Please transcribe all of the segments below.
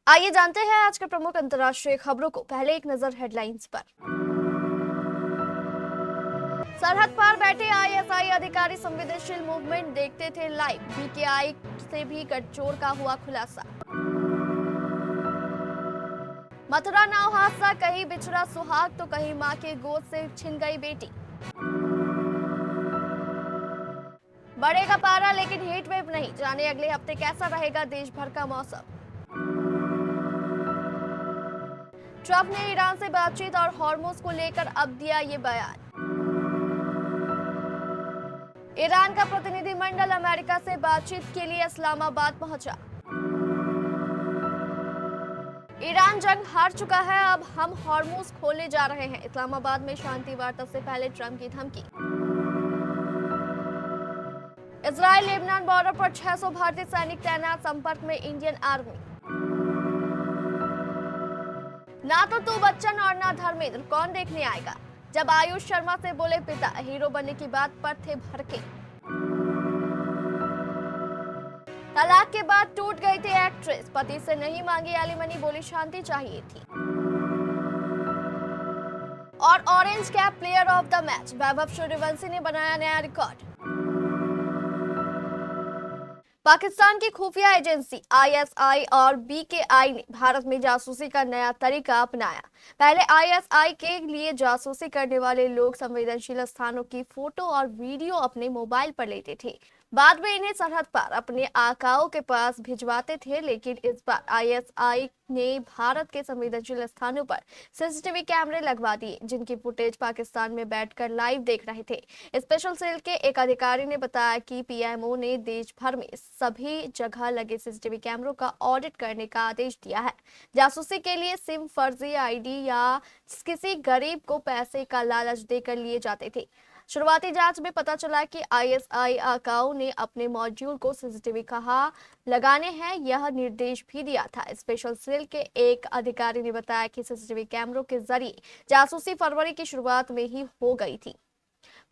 आइए जानते हैं आज के प्रमुख अंतर्राष्ट्रीय खबरों को। पहले एक नजर हेडलाइंस पर। सरहद पार बैठे आईएसआई अधिकारी संवेदनशील मूवमेंट देखते थे लाइव। बीकेआई से भी गठजोड़ का हुआ खुलासा। मथुरा नाव हादसा, कहीं बिछड़ा सुहाग तो कहीं मां के गोद से छिन गई बेटी। बढ़ेगा पारा लेकिन हीट वेव नहीं, जाने अगले हफ्ते कैसा रहेगा देश भर का मौसम। ट्रंप ने ईरान से बातचीत और हॉर्मुज को लेकर अब दिया ये बयान। ईरान का प्रतिनिधिमंडल अमेरिका से बातचीत के लिए इस्लामाबाद पहुंचा। ईरान जंग हार चुका है, अब हम हॉर्मुज खोलने जा रहे हैं। इस्लामाबाद में शांति वार्ता से पहले ट्रंप की धमकी। इजराइल लेबनान बॉर्डर पर 600 भारतीय सैनिक तैनात, संपर्क में इंडियन आर्मी। ना तो बच्चन और ना धर्मेंद्र, कौन देखने आएगा। जब आयुष शर्मा से बोले पिता, हीरो बनने की बात पर थे भड़के। तलाक के बाद टूट गई थी एक्ट्रेस, पति से नहीं मांगी एलिमनी, बोली शांति चाहिए थी। और orange cap player of the match, Vaibhav Suryavanshi ने बनाया नया रिकॉर्ड। पाकिस्तान की खुफिया एजेंसी आईएसआई और बीकेआई ने भारत में जासूसी का नया तरीका अपनाया। पहले आईएसआई के लिए जासूसी करने वाले लोग संवेदनशील स्थानों की फोटो और वीडियो अपने मोबाइल पर लेते थे, बाद में इन्हें सरहद पार अपने आकाओं के पास भिजवाते थे। लेकिन इस बार आईएसआई ने भारत के संवेदनशील स्थानों पर सीसीटीवी कैमरे लगवा दिए, जिनकी फुटेज पाकिस्तान में बैठकर लाइव देख रहे थे। स्पेशल सेल के एक अधिकारी ने बताया कि पीएमओ ने देश भर में सभी जगह लगे सीसीटीवी कैमरों का ऑडिट करने का आदेश दिया है। जासूसी के लिए सिम, फर्जी आईडी या किसी गरीब को पैसे का लालच देकर लिए जाते थे। शुरुआती जांच में पता चला कि आईएसआई आकाओं ने अपने मॉड्यूल को सीसीटीवी कहां लगाने हैं यह निर्देश भी दिया था। स्पेशल सेल के एक अधिकारी ने बताया कि सीसीटीवी कैमरों के जरिए जासूसी फरवरी की शुरुआत में ही हो गई थी।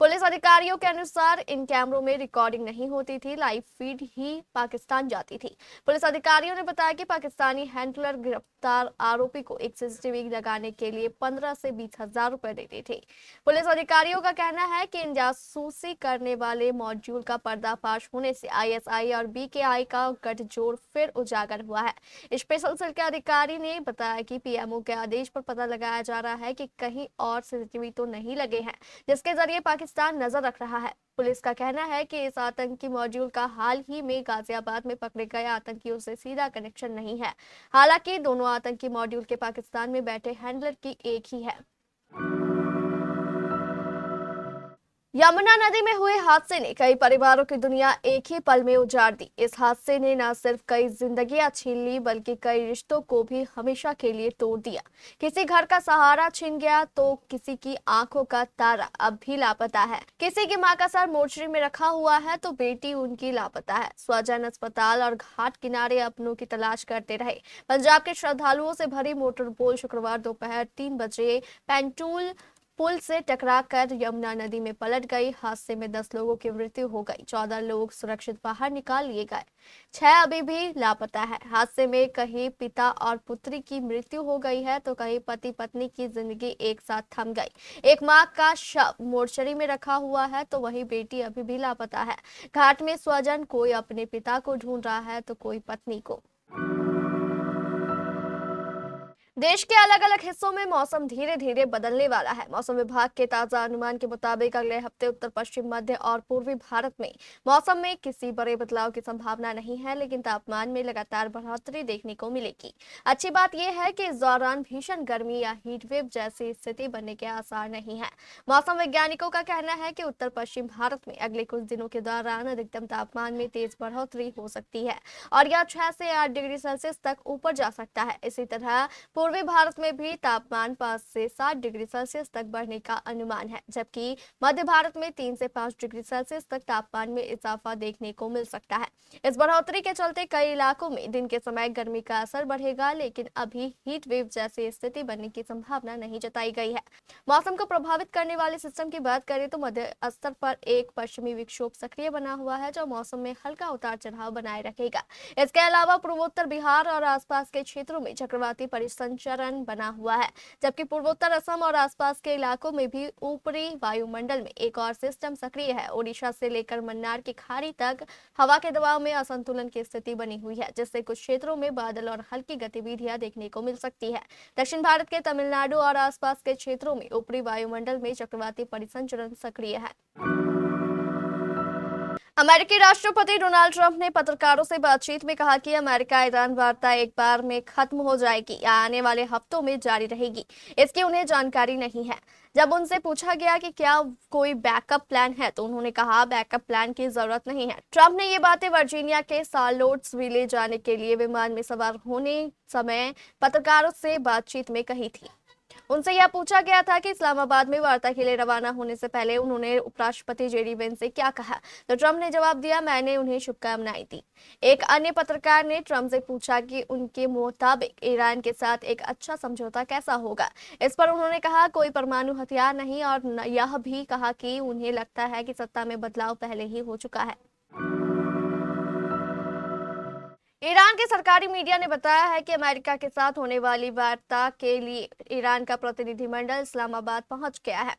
पुलिस अधिकारियों के अनुसार इन कैमरों में रिकॉर्डिंग नहीं होती थी, लाइव फीड ही पाकिस्तान जाती थी। पुलिस अधिकारियों ने बताया कि पाकिस्तानी हैंडलर गिरफ्तार आरोपी को एक सीसीटीवी लगाने के लिए 15 से 20 हजार रुपए देते थे। पुलिस अधिकारियों का कहना है कि इन जासूसी करने वाले मॉड्यूल का पर्दाफाश होने से आईएसआई और बीकेआई का गठजोड़ फिर उजागर हुआ है। स्पेशल सेल के अधिकारी ने बताया कि पीएमओ के आदेश पर पता लगाया जा रहा है कि कहीं और सीसीटीवी तो नहीं लगे हैं जिसके जरिए पाकिस्तान नजर रख रहा है। पुलिस का कहना है कि इस आतंकी मॉड्यूल का हाल ही में गाजियाबाद में पकड़े गए आतंकियों से सीधा कनेक्शन नहीं है। हालांकि दोनों आतंकी मॉड्यूल के पाकिस्तान में बैठे हैंडलर की एक ही है। यमुना नदी में हुए हादसे ने कई परिवारों की दुनिया एक ही पल में उजाड़ दी। इस हादसे ने न सिर्फ कई जिंदगियां छीन ली बल्कि कई रिश्तों को भी हमेशा के लिए तोड़ दिया। किसी घर का सहारा छिन गया तो किसी की आंखों का तारा अब भी लापता है। किसी की मां का सर मोर्चरी में रखा हुआ है तो बेटी उनकी लापता है। स्वजन अस्पताल और घाट किनारे अपनों की तलाश करते रहे। पंजाब के श्रद्धालुओं से भरी मोटर बोट शुक्रवार दोपहर 3 बजे पैंटूल पुल से टकराकर यमुना नदी में पलट गई। हादसे में 10 लोगों की मृत्यु हो गई, 14 लोग सुरक्षित बाहर निकाल लिए गए, 6 अभी भी लापता है। हादसे में कहीं पिता और पुत्री की मृत्यु हो गई है तो कहीं पति पत्नी की जिंदगी एक साथ थम गई। एक मां का शव मोर्चरी में रखा हुआ है तो वही बेटी अभी भी लापता है। घाट में स्वजन कोई अपने पिता को ढूंढ रहा है तो कोई पत्नी को। देश के अलग अलग हिस्सों में मौसम धीरे धीरे बदलने वाला है। मौसम विभाग के ताजा अनुमान के मुताबिक अगले हफ्ते उत्तर पश्चिम मध्य और पूर्वी भारत में मौसम में किसी बड़े बदलाव की संभावना नहीं है, लेकिन तापमान में लगातार बढ़ोतरी देखने को मिलेगी। अच्छी बात यह है कि इस दौरान भीषण गर्मी या हीट वेव जैसी स्थिति बनने के आसार नहीं है। मौसम वैज्ञानिकों का कहना है कि उत्तर पश्चिम भारत में अगले कुछ दिनों के दौरान अधिकतम तापमान में तेज बढ़ोतरी हो सकती है और यह 6 से 8 डिग्री सेल्सियस तक ऊपर जा सकता है। इसी तरह पूर्वी भारत में भी तापमान 5 से 7 डिग्री सेल्सियस तक बढ़ने का अनुमान है, जबकि मध्य भारत में 3 से 5 डिग्री सेल्सियस तक तापमान में इजाफा देखने को मिल सकता है। इस बढ़ोतरी के चलते कई इलाकों में दिन के समय गर्मी का असर बढ़ेगा, लेकिन अभी हीट वेव जैसी स्थिति बनने की संभावना नहीं जताई गई है। मौसम को प्रभावित करने वाले सिस्टम की बात करें तो मध्य स्तर पर एक पश्चिमी विक्षोभ सक्रिय बना हुआ है, जो मौसम में हल्का उतार चढ़ाव बनाए रखेगा। इसके अलावा पूर्वोत्तर बिहार और आसपास के क्षेत्रों में चक्रवाती परिसंचरण बना हुआ है, जबकि पूर्वोत्तर असम और आसपास के इलाकों में भी ऊपरी वायुमंडल में एक और सिस्टम सक्रिय है। ओडिशा से लेकर मन्नार की खाड़ी तक हवा के दबाव में असंतुलन की स्थिति बनी हुई है, जिससे कुछ क्षेत्रों में बादल और हल्की गतिविधियां देखने को मिल सकती है। दक्षिण भारत के तमिलनाडु और आसपास के क्षेत्रों में ऊपरी वायुमंडल में चक्रवाती परिसंचरण सक्रिय है। अमेरिकी राष्ट्रपति डोनाल्ड ट्रंप ने पत्रकारों से बातचीत में कहा कि अमेरिका ईरान वार्ता एक बार में खत्म हो जाएगी या आने वाले हफ्तों में जारी रहेगी, इसकी उन्हें जानकारी नहीं है। जब उनसे पूछा गया कि क्या कोई बैकअप प्लान है, तो उन्होंने कहा बैकअप प्लान की जरूरत नहीं है। ट्रंप ने ये बातें वर्जीनिया के शार्लोट्सविले जाने के लिए विमान में सवार होने समय पत्रकारों से बातचीत में कही थी। उनसे यह पूछा गया था कि इस्लामाबाद में वार्ता के लिए रवाना होने से पहले उन्होंने उपराष्ट्रपति जेडी वेंस से क्या कहा, तो ट्रंप ने जवाब दिया, मैंने उन्हें शुभकामनाएं दी। एक अन्य पत्रकार ने ट्रंप से पूछा कि उनके मुताबिक ईरान के साथ एक अच्छा समझौता कैसा होगा। इस पर उन्होंने कहा कोई परमाणु हथियार नहीं, और यह भी कहा कि उन्हें लगता है कि सत्ता में बदलाव पहले ही हो चुका है। ईरान के सरकारी मीडिया ने बताया है कि अमेरिका के साथ होने वाली वार्ता के लिए ईरान का प्रतिनिधिमंडल इस्लामाबाद पहुंच गया है।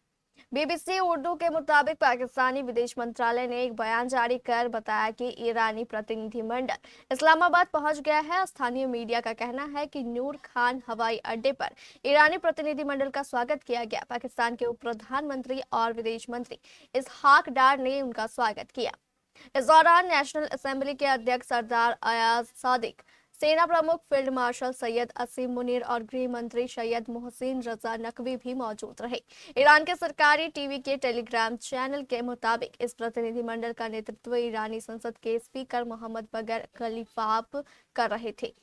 बीबीसी उर्दू के मुताबिक पाकिस्तानी विदेश मंत्रालय ने एक बयान जारी कर बताया कि ईरानी प्रतिनिधिमंडल इस्लामाबाद पहुंच गया है। स्थानीय मीडिया का कहना है कि नूर खान हवाई अड्डे पर ईरानी प्रतिनिधिमंडल का स्वागत किया गया। पाकिस्तान के उप प्रधानमंत्री और विदेश मंत्री इसहाक डार ने उनका स्वागत किया। इस दौरान नेशनल असेंबली के अध्यक्ष सरदार अयाज सादिक, सेना प्रमुख फील्ड मार्शल सैयद असीम मुनीर और गृह मंत्री सैयद मोहसिन रजा नकवी भी मौजूद रहे। ईरान के सरकारी टीवी के टेलीग्राम चैनल के मुताबिक इस प्रतिनिधिमंडल का नेतृत्व ईरानी संसद के स्पीकर मोहम्मद बगर खलीफाब कर रहे थे।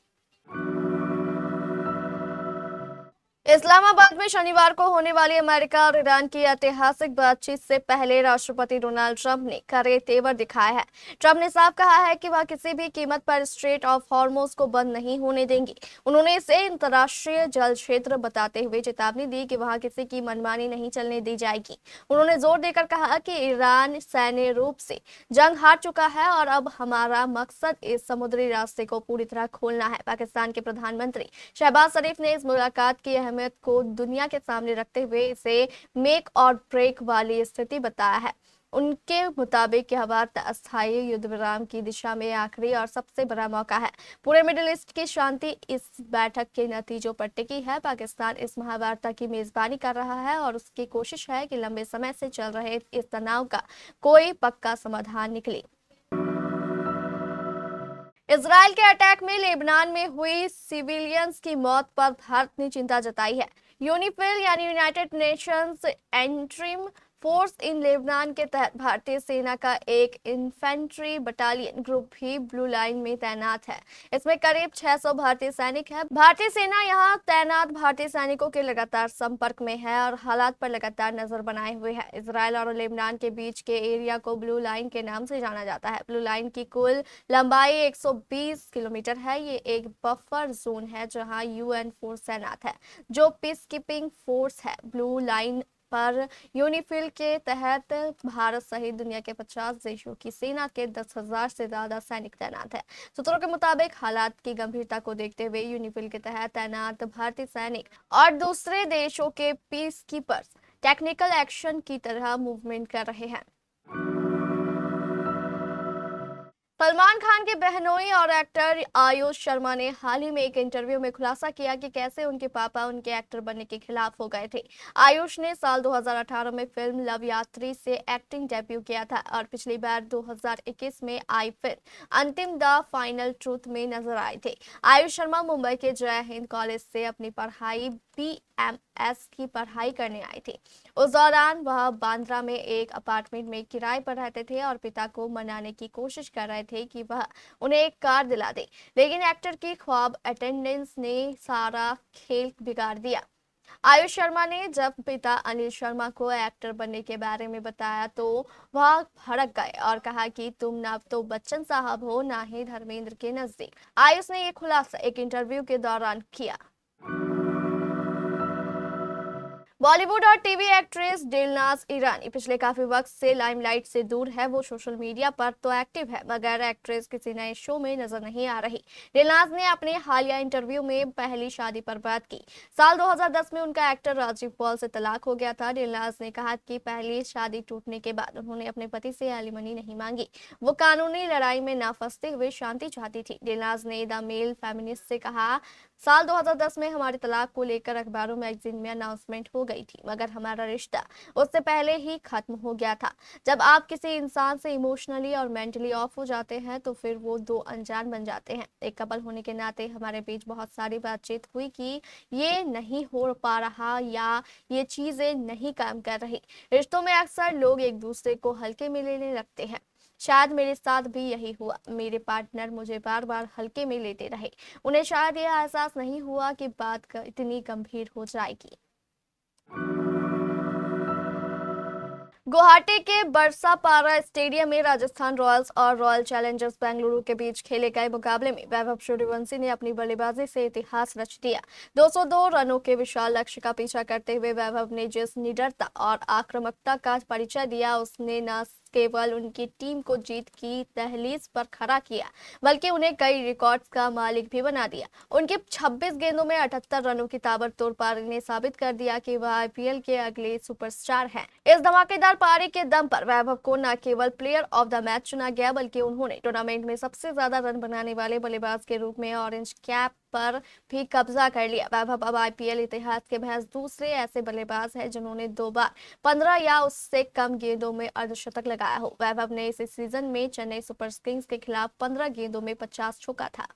इस्लामाबाद में शनिवार को होने वाली अमेरिका और ईरान की ऐतिहासिक बातचीत से पहले राष्ट्रपति डोनाल्ड ट्रंप ने कड़े तेवर दिखाए हैं। ट्रंप ने साफ कहा है कि वह किसी भी कीमत पर स्ट्रेट ऑफ हॉर्मुज को बंद नहीं होने देंगे। उन्होंने इसे अंतर्राष्ट्रीय जल क्षेत्र बताते हुए चेतावनी दी कि वहां किसी की मनमानी नहीं चलने दी जाएगी। उन्होंने जोर देकर कहा कि ईरान सैन्य रूप से जंग हार चुका है और अब हमारा मकसद इस समुद्री रास्ते को पूरी तरह खोलना है। पाकिस्तान के प्रधानमंत्री शहबाज शरीफ ने इस मुलाकात की अहमियत को दुनिया के सामने रखते हुए इसे मेक और ब्रेक वाली स्थिति बताया है। उनके मुताबिक यह वार्ता अस्थायी युद्ध विराम की दिशा में आखिरी और सबसे बड़ा मौका है। पूरे मिडिल ईस्ट की शांति इस बैठक के नतीजों पर टिकी है। पाकिस्तान इस महावार्ता की मेजबानी कर रहा है और उसकी कोशिश है कि लंबे समय से चल रहे इस तनाव का कोई पक्का समाधान निकले। इजराइल के अटैक में लेबनान में हुई सिविलियंस की मौत पर भारत ने चिंता जताई है। यूनिफिल यानी United Nations interim force in Lebanon के तहत भारतीय सेना का एक इन्फेंट्री बटालियन ग्रुप भी ब्लू लाइन में तैनात है। इसमें करीब 600 भारतीय सैनिक हैं। भारतीय सेना यहां तैनात भारतीय सैनिकों के लगातार संपर्क में है और हालात पर लगातार नजर बनाए हुए है। इजराइल और लेबनान के बीच के एरिया को ब्लू लाइन के नाम से जाना जाता है। ब्लू लाइन की कुल लंबाई 120 किलोमीटर है। ये एक बफर जोन है जहां यूएन फोर्स तैनात है, जो पीस कीपिंग फोर्स है। ब्लू लाइन पर यूनिफिल के तहत भारत सहित दुनिया के 50 देशों की सेना के 10,000 से ज्यादा सैनिक तैनात है। सूत्रों के मुताबिक हालात की गंभीरता को देखते हुए यूनिफिल के तहत तैनात भारतीय सैनिक और दूसरे देशों के पीस कीपर्स टेक्निकल एक्शन की तरह मूवमेंट कर रहे हैं। सलमान खान के बहनोई और एक्टर आयुष शर्मा ने हाल ही में एक इंटरव्यू में खुलासा किया कि कैसे उनके पापा उनके एक्टर बनने के खिलाफ हो गए थे। आयुष ने साल 2018 में फिल्म लव यात्री से एक्टिंग डेब्यू किया था और पिछली बार 2021 में आई फिल्म अंतिम द फाइनल ट्रूथ में नजर आए थे। आयुष शर्मा मुंबई के जय हिंद कॉलेज से अपनी पढ़ाई BM एस की पढ़ाई करने आई थी। उस दौरान वह बांद्रा में एक अपार्टमेंट में किराए पर रहते थे और पिता को मनाने की कोशिश कर रहे थे कि वह उन्हें एक कार दिला दे, लेकिन एक्टर की ख्वाब अटेंडेंस ने सारा खेल बिगाड़ दिया। आयुष शर्मा ने जब पिता अनिल शर्मा को एक्टर बनने के बारे में बताया तो वह भड़क गए और कहा कि तुम ना तो बच्चन साहब हो, ना ही धर्मेंद्र के नजदीक। आयुष ने ये खुलासा एक इंटरव्यू के दौरान किया। बॉलीवुड और टीवी एक्ट्रेस दिलनाज ईरानी पिछले काफी वक्त से लाइमलाइट से दूर है। वो सोशल मीडिया पर तो एक्टिव है, मगर एक्ट्रेस किसी नए शो में नजर नहीं आ रही। दिलनाज ने अपने हालिया इंटरव्यू में पहली शादी पर बात की। साल 2010 में उनका एक्टर राजीव पॉल से तलाक हो गया था। दिलनाज ने कहा कि पहली शादी टूटने के बाद उन्होंने अपने पति से एलिमनी नहीं मांगी। वो कानूनी लड़ाई में ना फंसते हुए शांति चाहती थी। दिलनाज ने द मेल फेमिनिस्ट से कहा, साल 2010 में हमारे तलाक को लेकर अखबारों मैगजीन में अनाउंसमेंट हो गई थी, मगर हमारा रिश्ता उससे पहले ही खत्म हो गया था। जब आप किसी इंसान से इमोशनली और मेंटली ऑफ हो जाते हैं तो फिर वो दो अनजान बन जाते हैं। एक कपल होने के नाते हमारे बीच बहुत सारी बातचीत हुई कि ये नहीं हो पा रहा या ये चीजें नहीं काम कर रही। रिश्तों में अक्सर लोग एक दूसरे को हल्के में लेने लगते हैं। शायद मेरे साथ भी यही हुआ। मेरे पार्टनर मुझे बार बार हल्के में लेते रहे। उन्हें शायद यह एहसास नहीं हुआ कि बात इतनी गंभीर हो जाएगी। गुवाहाटी के बरसापारा स्टेडियम में राजस्थान रॉयल्स और रॉयल चैलेंजर्स बेंगलुरु के बीच खेले गए मुकाबले में वैभव सूर्यवंशी ने अपनी बल्लेबाजी से इतिहास रच दिया। 202 रनों के विशाल लक्ष्य का पीछा करते हुए वैभव ने जिस निडरता और आक्रामकता का परिचय दिया, उसने न केवल उनकी टीम को जीत की दहलीज पर खड़ा किया, बल्कि उन्हें कई रिकॉर्ड्स का मालिक भी बना दिया। उनके 26 गेंदों में 78 रनों की ताबड़तोड़ पारी ने साबित कर दिया कि वह आईपीएल के अगले सुपरस्टार हैं। इस धमाकेदार पारी के दम पर वैभव को न केवल प्लेयर ऑफ द मैच चुना गया, बल्कि उन्होंने टूर्नामेंट में सबसे ज्यादा रन बनाने वाले बल्लेबाज के रूप में ऑरेंज कैप पर भी कब्जा कर लिया। वैभव अब आईपीएल इतिहास के महज दूसरे ऐसे बल्लेबाज हैं जिन्होंने 2 बार 15 या उससे कम गेंदों में अर्धशतक लगाया हो। वैभव ने इस सीजन में चेन्नई सुपर किंग्स के खिलाफ 15 गेंदों में 50 छक्का था।